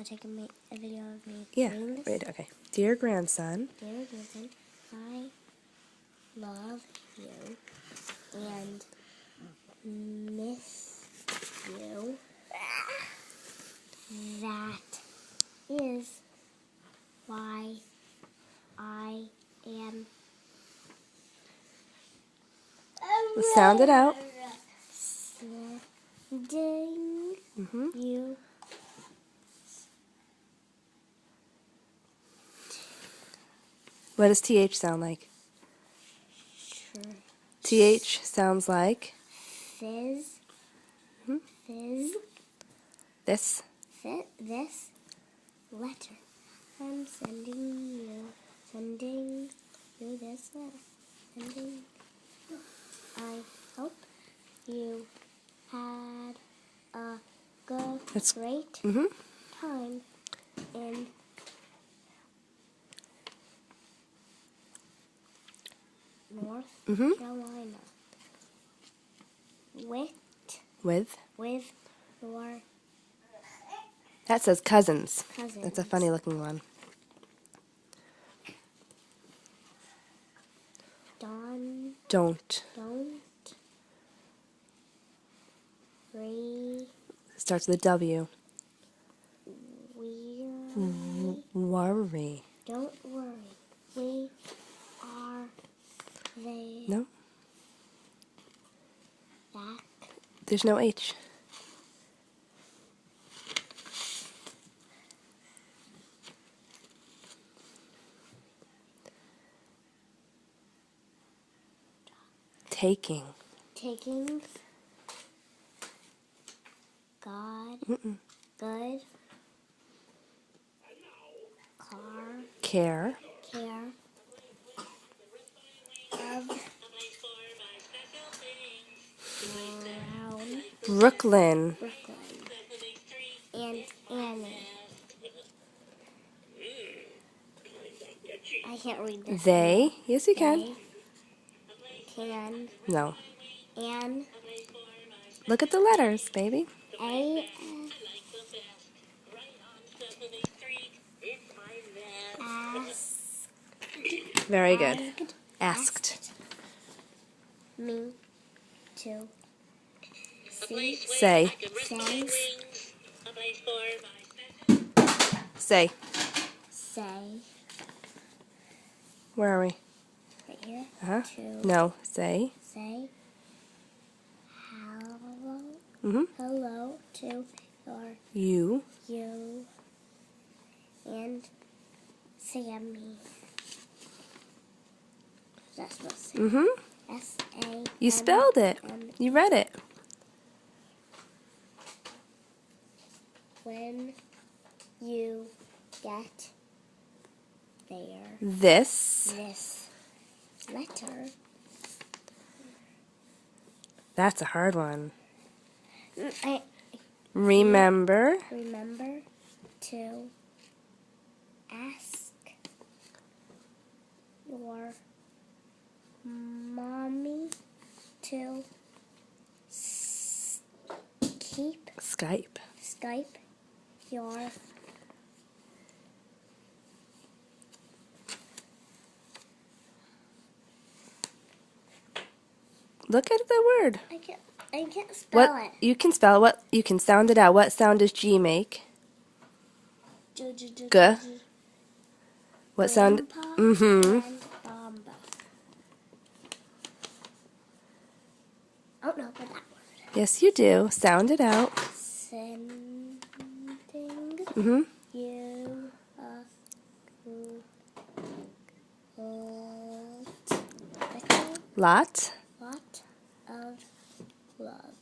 Taking a video of me Yeah, reading this. right, okay. Dear grandson, Dear grandson, I love you and miss you. That is why I am sound it out. sending you What does TH sound like? TH sounds like fizz, fizz, this. this letter. I'm sending you this letter. I hope you had a great time in North Carolina With. with your That says cousins. cousins. That's a funny looking one. Don't. Starts with a W. Worry. Don't worry. We are there. No, Back. there's no H. Taking. God. Good. Care. Of. Brown. Brooklyn. And Annie. I can't read this. They. Yes, you can. Can. No. And. Look at the letters, baby. A. Very good. Asked. Me to see. Say. Say. Where are we? Right here. Uh-huh. No. Say. Say hello. Hello to You. And Sammy. That's what say. S-A. You spelled it. You read it. When you get there. This. Letter. That's a hard one. Remember Remember. to ask your mommy to Skype. your Look at the word. I can't spell What it. you can spell what you can sound it out. What sound does G make? G. What sound? And Bamba. I don't know about that word. Yes, you do. Sound it out. Sending you a Lot. of love.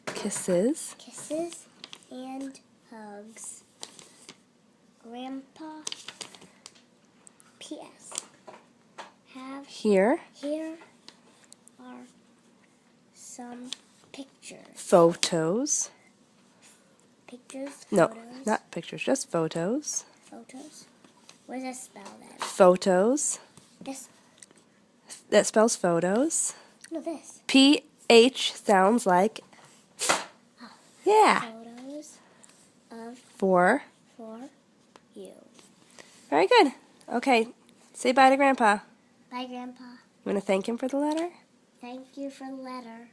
Kisses. Kisses and hugs. Grandpa. P.S. Here. Here are some pictures. Photos. No, Photos. not pictures, just photos. Photos. What does that spell then? Photos. This. That spells photos. No, this. PH sounds like Yeah. Photos of For you. Very good. Okay, say bye to Grandpa. Bye, Grandpa. You want to thank him for the letter? Thank you for the letter.